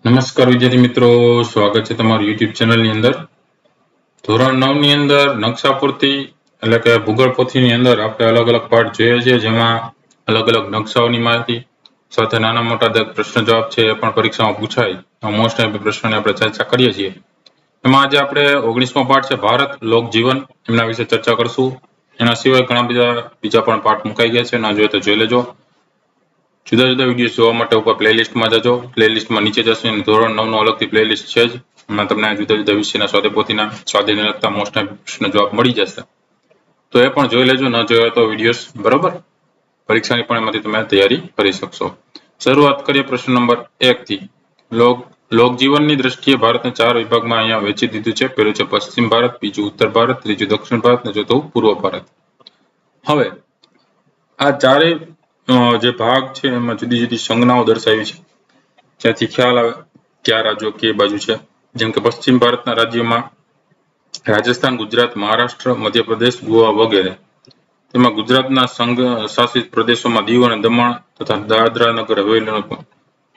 નમસ્કાર વિદ્યાર્થી મિત્રો, સ્વાગત છે તમારું YouTube ચેનલની અંદર. ધોરણ 9 ની અંદર નકશા પૂર્તિ એટલે કે ભૂગોળ પોથીની અંદર આપણે અલગ અલગ પાઠ જોઈએ છીએ, જેમાં અલગ અલગ નકશાઓની માહિતી સાથે નાના મોટા દરેક પ્રશ્ન જવાબ છે એ પણ પરીક્ષામાં પૂછાય. મોસ્ટ ટાઈમ પ્રશ્નોની આપણે ચર્ચા કરીએ છીએ. એમાં આજે આપણે 19મો પાઠ છે ભારત લોકજીવન, એમના વિશે ચર્ચા કરશું. એના સિવાય ઘણા બધા બીજા પણ પાઠ મુકાઈ ગયા છે, ના જોઈએ તો જોઈ લેજો. જુદા જુદા વિડીયો જોવા માટે ઉપર પ્લેલિસ્ટમાં જજો. પ્લેલિસ્ટમાં નીચે જશો અને ધોરણ 9 નો અલગથી પ્લેલિસ્ટ છે જ, એમાં તમને જુદા જુદા વિષયના સ્વાધ્યાયપોથીના સ્વાધ્યાયને લગતા મોસ્ટ ટાઈમ પ્રશ્ન જવાબ મળી જશે. તો એ પણ જોઈ લેજો, ન જોયો તો વિડીયોઝ, બરોબર. પરીક્ષાની પણ એમાંથી તમે તૈયારી કરી શકશો. શરૂઆત કરીએ પ્રશ્ન નંબર 1 થી. લોકજીવનની દ્રષ્ટિએ ભારતને 4 વિભાગમાં અહીંયા વહેંચી દીધું છે. પહેલું છે પશ્ચિમ ભારત, બીજું ઉત્તર ભારત, ત્રીજું દક્ષિણ ભારત અને ચોથું પૂર્વ ભારત. હવે આ ચારેય જે ભાગ છે એમાં જુદી જુદી સંજ્ઞાઓ દર્શાવી છે, જ્યાંથી ખ્યાલ આવે કે આ રાજ્યો કે બાજુ છે. જેમ કે પશ્ચિમ ભારતના રાજ્યોમાં રાજસ્થાન, ગુજરાત, મહારાષ્ટ્ર, મધ્યપ્રદેશ, ગોવા વગેરે. તેમાં ગુજરાતના સંઘ શાસિત પ્રદેશોમાં દીવ અને દમણ તથા દાદરા નગર હવેલીનો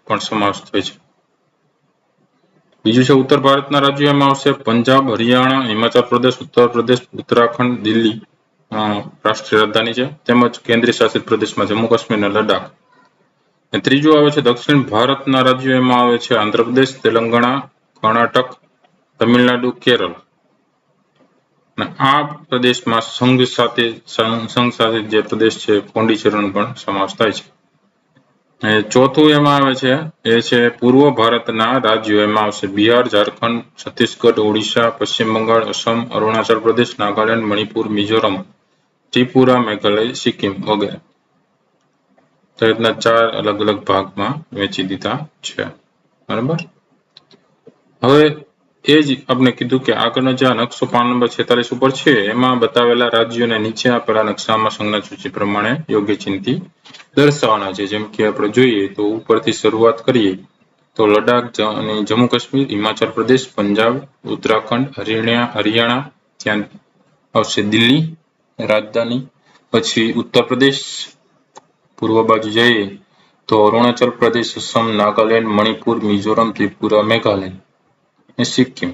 પણ સમાવેશ થાય છે. બીજું છે ઉત્તર ભારતના રાજ્યો, એમાં આવશે પંજાબ, હરિયાણા, હિમાચલ પ્રદેશ, ઉત્તર પ્રદેશ, ઉત્તરાખંડ, દિલ્હી રાષ્ટ્રીય રાજધાની છે, તેમજ કેન્દ્રીય શાસિત પ્રદેશમાં જમ્મુ કાશ્મીર અને લદ્દાખ. ત્રીજું આવે છે દક્ષિણ ભારતના રાજ્યો, એમાં આવે છે આંધ્રપ્રદેશ, તેલંગાણા, કર્ણાટક, તમિલનાડુ, કેરળ. આ પ્રદેશમાં સંઘ શાસિત જે પ્રદેશ છે પોંડિચેરીનો પણ સમાવેશ થાય છે. ચોથું એમાં આવે છે એ છે પૂર્વ ભારતના રાજ્યો, એમાં આવશે બિહાર, ઝારખંડ, છત્તીસગઢ, ઓડિશા, પશ્ચિમ બંગાળ, અસમ, અરુણાચલ પ્રદેશ, નાગાલેન્ડ, મણિપુર, મિઝોરમ, ત્રિપુરા, મેઘાલય, સિક્કિમ વગેરે. તો એ રીતના 4 અલગ અલગ ભાગમાં વહેંચી દીધા છે, બરાબર. હવે એ જ આપણે કીધું કે આગળનો જે નકશો પાન નંબર 46 ઉપર છે, એમાં બતાવેલા રાજ્યોને નીચે આપેલા નકશામાં સંજ્ઞા સૂચિ પ્રમાણે યોગ્ય ચિહ્નથી દર્શાવવાના છે. જેમ કે આપણે જોઈએ તો ઉપરથી શરૂઆત કરીએ તો લદ્દાખ અને જમ્મુ કાશ્મીર, હિમાચલ પ્રદેશ, પંજાબ, ઉત્તરાખંડ, હરિયાણા, ત્યાં આવશે દિલ્હી રાજધાની, પછી ઉત્તર પ્રદેશ, પૂર્વ બાજુ જઈએ તો અરુણાચલ પ્રદેશ, અસમ, નાગાલેન્ડ, મણિપુર, મિઝોરમ, ત્રિપુરા, મેઘાલય અને સિક્કિમ.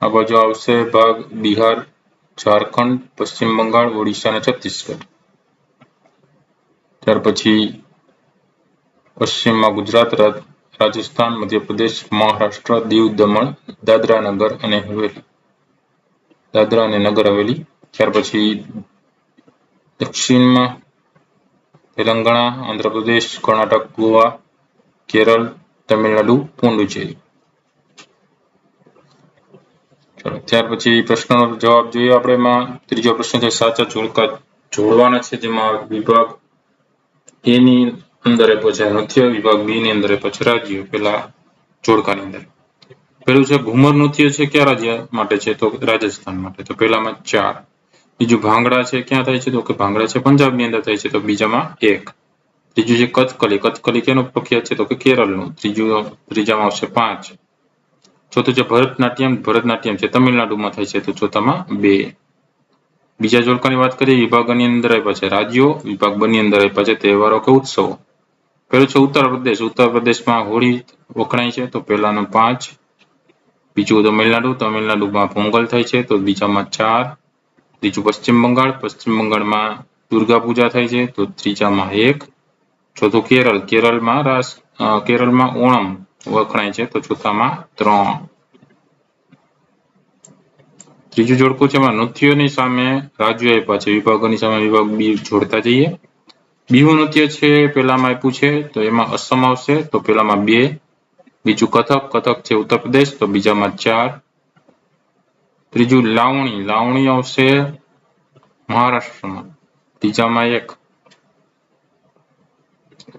આ બાજુ આવશે ભાગ બિહાર, ઝારખંડ, પશ્ચિમ બંગાળ, ઓડિશા અને છત્તીસગઢ. ત્યાર પછી પશ્ચિમમાં ગુજરાત, રાજસ્થાન, મધ્યપ્રદેશ, મહારાષ્ટ્ર, દીવ, દમણ, દાદરા અને નગર હવેલી. ત્યાર પછી દક્ષિણમાં તેલંગાણા, આંધ્રપ્રદેશ, કર્ણાટક, ગોવા, કેરળ, તમિલનાડુ, પોંડિચેરી. ત્યાર પછી પ્રશ્નનો જવાબ જોઈએ આપણે. એમાં ત્રીજો પ્રશ્ન છે સાચા જોડકા જોડવાના છે, જેમાં વિભાગ એ ની અંદર આપ્યો છે નૃત્ય, વિભાગ બી ની અંદર આપ્યો છે રાજ્ય. પેલા જોડકાની અંદર પેલું છે ઘુમર નૃત્ય છે કયા રાજ્ય માટે છે, તો રાજસ્થાન માટે, તો પેલામાં 4. બીજું ભાંગડા છે ક્યાં થાય છે, તો કે ભાંગડા છે પંજાબની અંદર થાય છે, તો બીજામાં 1. ત્રીજું છે કથકલી, કથકલી કેનું પ્રખ્યાત છે, તો કે કેરળનું, ત્રીજામાં આવશે 5. ચોથું છે ભરતનાટ્યમ, ભરતનાટ્યમ છે તમિલનાડુમાં થાય છે, તો ચોથામાં 2. બીજા જોડકાની વાત કરીએ, વિભાગની અંદર આપ્યા છે રાજ્યો, વિભાગ બ ની અંદર આપ્યા છે તહેવારો કે ઉત્સવો. પેલું છે ઉત્તર પ્રદેશ, ઉત્તર પ્રદેશમાં હોળી વખણાય છે, તો પેલાનો 5. બીજું તમિલનાડુમાં પોંગલ થાય છે, તો બીજામાં 4. ત્રીજું પશ્ચિમ બંગાળમાં દુર્ગા પૂજા થાય છે, તો ત્રીજામાં 1. ચોથું કેરળમાં ઓણમ વખણાય છે, તો ચોથામાં 3. ત્રીજું જોડકું છે એમાં નૃત્યોની સામે રાજ્યો આપ્યા છે, વિભાગોની સામે વિભાગ બી જોડતા જઈએ. બિહુ નૃત્ય છે પેલામાં આપ્યું છે, તો એમાં અસમ આવશે, તો પેલામાં 2. બીજું કથક છે ઉત્તર પ્રદેશ, તો બીજામાં 4. ત્રીજું લાવણી આવશે મહારાષ્ટ્રમાં, ત્રીજામાં 1.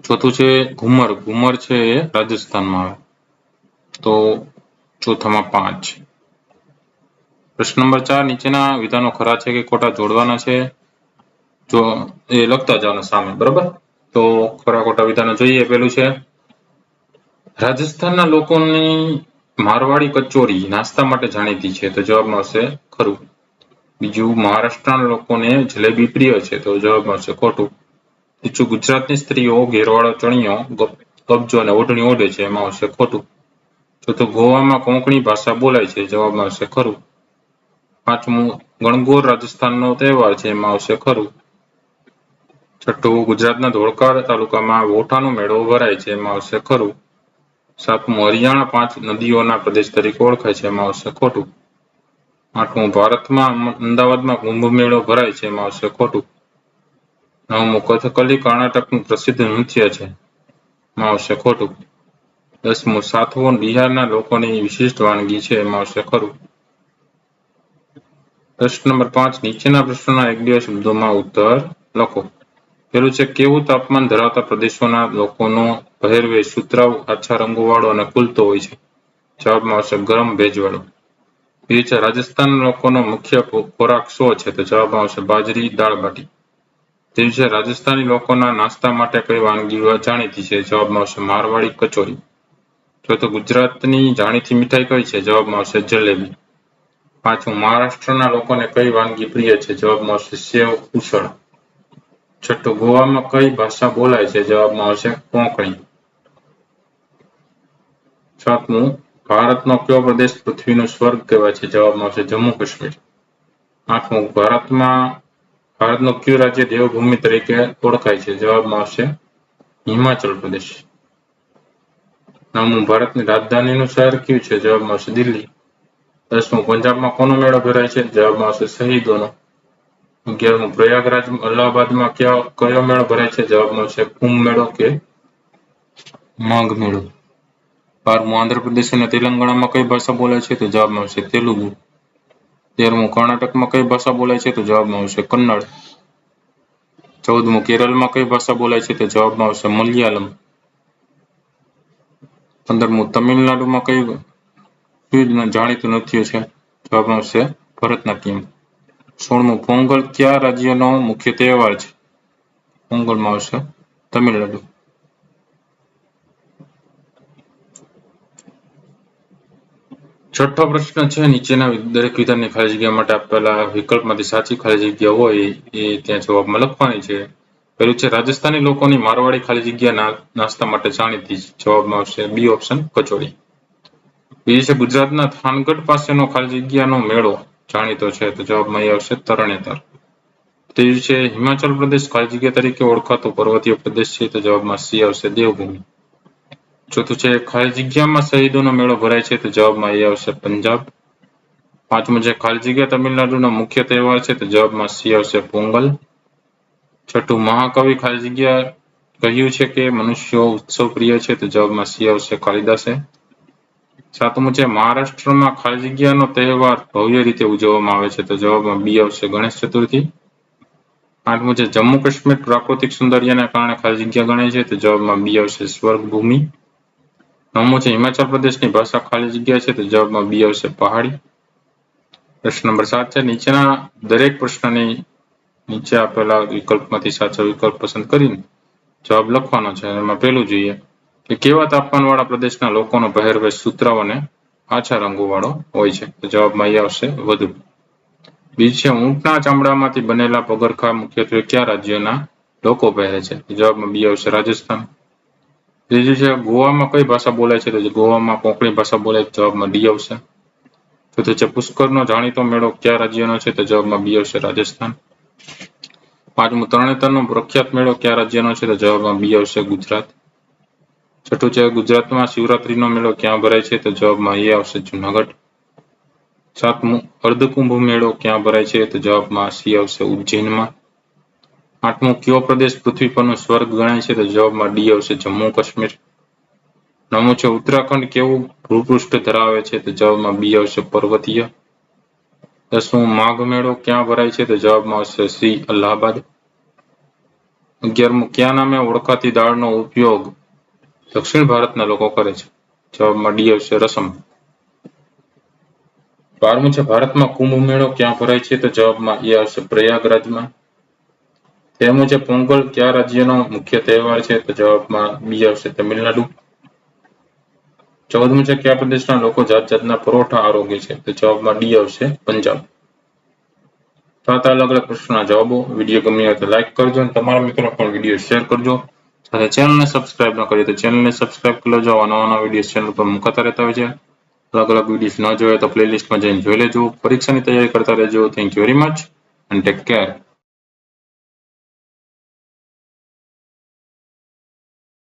ચોથું છે ઘુમર છે એ રાજસ્થાનમાં આવે, તો ચોથામાં 5. પ્રશ્ન નંબર 4, નીચેના વિધાનો ખરા છે કે ખોટા જોડવાના છે, જો એ લખતા જવાના સામે, બરાબર. તો ખરા ખોટા વિધાનો જોઈએ. પેલું છે રાજસ્થાનના લોકોની મારવાડી કચોરી નાસ્તા માટે જાણીતી છે, તો જવાબમાં આવશે ખરું. બીજું મહારાષ્ટ્રના લોકોને જલેબી પ્રિય છે, તો જવાબમાં આવશે ખોટું. બીજું ગુજરાતની સ્ત્રીઓ ઘેરવાળો ચણિયો કબજો અને ઓઢણી ઓઢે છે, એમાં આવશે ખોટું. ચોથું, ગોવામાં કોંકણી ભાષા બોલાય છે, જવાબમાં આવશે ખરું. પાંચમું, ગણગોર રાજસ્થાનનો તહેવાર છે, એમાં આવશે ખરું. છઠ્ઠું, ગુજરાતના ધોળકા તાલુકામાં વોઠાનો મેળો ભરાય છે, એમાં આવશે ખરું. સાતમું, હરિયાણા 5 નદીઓના પ્રદેશ તરીકે ઓળખાય છે, એમાં આવશે ખોટું. આઠમું, ભારતમાં અમદાવાદમાં કુંભ મેળો ભરાય છે, એમાં આવશે ખોટું. નવમું, કથકલી કર્ણાટકનું પ્રસિદ્ધ નૃત્ય છે, એમાં આવશે ખોટું. 10મું, સાતવો બિહારના લોકોની વિશિષ્ટ વાનગી છે, એમાં આવશે ખરું. પ્રશ્ન નંબર 5, નીચેના પ્રશ્નોના એક બે શબ્દોમાં ઉત્તર લખો. પેલું છે, કેવું તાપમાન ધરાવતા પ્રદેશોના લોકોનો પહેરવેશ સુતરાઉ, આછા રંગોવાળો અને ખુલતો હોય છે? જવાબમાં આવશે ગરમ ભેજવાળો. બીજું છે, રાજસ્થાન લોકોનો મુખ્ય ખોરાક શું છે? તો જવાબમાં આવશે બાજરી, દાળ બાટી. ત્રીજું છે, રાજસ્થાની લોકોના નાસ્તા માટે કઈ વાનગીઓ જાણીતી છે? જવાબમાં આવશે મારવાડી કચોરી. ચોથું, ગુજરાતની જાણીતી મીઠાઈ કઈ છે? જવાબમાં આવશે જલેબી. પાંચમું, મહારાષ્ટ્રના લોકોને કઈ વાનગી પ્રિય છે? જવાબમાં આવશે સેવ ઉસળ. છઠ્ઠું, ગોવામાં કઈ ભાષા બોલાય છે? જવાબમાં આવશે કોંકણી. સાતમું, ભારતનો કયો પ્રદેશ પૃથ્વીનું સ્વર્ગ કહેવાય છે? જવાબમાં આવશે જમ્મુ કાશ્મીર. આઠમું, ભારતનું કયું રાજ્ય દેવભૂમિ તરીકે ઓળખાય છે? જવાબમાં આવશે હિમાચલ પ્રદેશ. નવમું, ભારતની રાજધાનીનું શહેર કયું છે? જવાબમાં આવશે દિલ્હી. 10મું, પંજાબમાં કોનો મેળો ભરાય છે? જવાબમાં આવશે શહીદોનો. 11મું, પ્રયાગરાજ અલ્હાબાદમાં કયો મેળો ભરાય છે? જવાબમાં આવશે કુંભ મેળો કે માઘ મેળો. 12મું, આંધ્રપ્રદેશ અને તેલંગાણામાં કઈ ભાષા બોલાય છે? તો જવાબમાં આવશે તેલુગુ. 13મું, કર્ણાટકમાં કઈ ભાષા બોલાય છે? તો જવાબમાં આવશે કન્નડ. 14મું, કેરળમાં કઈ ભાષા બોલાય છે? તો જવાબમાં આવશે મલયાલમ. 15મું, તમિલનાડુમાં કયું જાણીતું નૃત્ય છે? જવાબમાં આવશે ભરતનાટ્યમ. 16મું, પોંગલ કયા રાજ્યનો મુખ્ય તહેવાર છે? પોંગલમાં આવશે તમિલનાડુ. છઠ્ઠો પ્રશ્ન છે, નીચેના દરેક વિધાનની ખાલી જગ્યા માટે આપેલા વિકલ્પમાંથી સાચી ખાલી જગ્યા હોય એ ત્યાં જવાબમાં લખવાની છે. પેલું છે, રાજસ્થાની લોકોની મારવાડી ખાલી જગ્યા નાસ્તા માટે જાણીતી છે. જવાબમાં આવશે બી ઓપ્શન કચોરી. બીજી છે, ગુજરાતના થાનગઢ પાસેનો ખાલી જગ્યાનો મેળો જાણીતો છે. તો જવાબમાં એ આવશે તરણેતર. ત્રીજું છે, હિમાચલ પ્રદેશ ખાલી જગ્યા તરીકે ઓળખાતો પર્વતીય પ્રદેશ છે. તો જવાબમાં સી આવશે દેવભૂમિ. ચોથું છે, ખાલી જગ્યામાં શહીદોનો મેળો ભરાય છે. તો જવાબમાં એ આવશે પંજાબ. પાંચમું છે, ખાલી જગ્યા તમિલનાડુનો મુખ્ય તહેવાર છે. તો જવાબમાં સી આવશે પોંગલ. છઠ્ઠું, મહાકવિ ખાલી જગ્યા કહ્યું છે કે મનુષ્યો ઉત્સવ પ્રિય છે. તો જવાબમાં સી આવશે કાલિદાસે. સાતમું છે, મહારાષ્ટ્રમાં ખાલી જગ્યાનો તહેવાર ભવ્ય રીતે ઉજવવામાં આવે છે. તો જવાબમાં બી આવશે ગણેશ ચતુર્થી. આઠમું છે, જમ્મુ કાશ્મીર પ્રાકૃતિક સૌંદર્યને કારણે ખાલી જગ્યા ગણાય છે. તો જવાબમાં બી આવશે સ્વર્ગ ભૂમિ. નવમું છે, હિમાચલ પ્રદેશની ભાષા ખાલી જગ્યા છે. તો જવાબમાં બી આવશે પહાડી. પ્રશ્ન નંબર 7 છે, નીચેના દરેક પ્રશ્નની નીચે આપેલા વિકલ્પમાંથી સાચો વિકલ્પ પસંદ કરીને જવાબ લખવાનો છે. એમાં પહેલું જોઈએ કે કેવા તાપમાનવાળા પ્રદેશના લોકોનો પહેરવેશ સુતરાઉ અને આછા રંગોવાળો હોય છે? તો જવાબમાં એ આવશે વધુ. બીજું છે, ઊંટના ચામડામાંથી બનેલા પગરખાં મુખ્યત્વે કયા રાજ્યના લોકો પહેરે છે? તો જવાબમાં બી આવશે રાજસ્થાન. ત્રીજું છે, ગોવામાં કઈ ભાષા બોલાય છે? તો ગોવામાં કોંકણી ભાષા બોલાય. જવાબમાં ડી આવશે. ચોથું છે, પુષ્કરનો જાણીતો મેળો કયા રાજ્યનો છે? તો જવાબમાં બી આવશે રાજસ્થાન. પાંચમું, તરણેતરનો પ્રખ્યાત મેળો કયા રાજ્યનો છે? તો જવાબમાં બી આવશે ગુજરાત. છઠ્ઠું છે, ગુજરાતમાં શિવરાત્રીનો મેળો ક્યાં ભરાય છે? તો જવાબમાં એ આવશે જુનાગઢ. સાતમું, અર્ધકુંભ મેળો ક્યાં ભરાય છે? તો જવાબમાં સી આવશે ઉજ્જૈનમાં. આઠમું, કયો પ્રદેશ પૃથ્વી પરનું સ્વર્ગ ગણાય છે? તો જવાબમાં ડી આવશે જમ્મુ કાશ્મીર. નવમું છે, ઉત્તરાખંડ કેવું ભૂપૃષ્ઠ ધરાવે છે? તો જવાબમાં બી આવશે પર્વતીય. 10મું, માઘ મેળો ક્યાં ભરાય છે? તો જવાબમાં આવશે સી અલ્હાબાદ. 11મું, કયા નામે ઓળખાતી દાળનો ઉપયોગ દક્ષિણ ભારતના લોકો કરે છે? જવાબમાં ડી આવશે રસમ. 12મું છે, ભારતમાં કુંભ મેળો ક્યાં ભરાય છે? તો જવાબમાં એ આવશે પ્રયાગરાજમાં. 13મું છે, પોંગલ કયા રાજ્યનો મુખ્ય તહેવાર છે? તો જવાબમાં બી આવશે તમિલનાડુ. 14મું છે, કયા પ્રદેશના લોકો જાત જાતના પરોઠા આરોગે છે? તો જવાબમાં ડી આવશે પંજાબ. 7 અલગ અલગ પ્રશ્નોના જવાબો. વિડીયો ગમ્યો હોય તો લાઈક કરજો અને તમારા મિત્રો પણ વિડીયો શેર કરજો. સાથે ચેનલને સબસ્ક્રાઇબ ન કરી તો ચેનલને સબસ્ક્રાઇબ કરી લેજો. આવા નવા વિડીયો ચેનલ પર મુકાતા રહેતા હોય છે. અલગ અલગ વિડીયો ન જોઈએ તો પ્લેલિસ્ટમાં જઈને જોઈ લેજો. પરીક્ષાની તૈયારી કરતા રહેજો. Thank you very much and take care.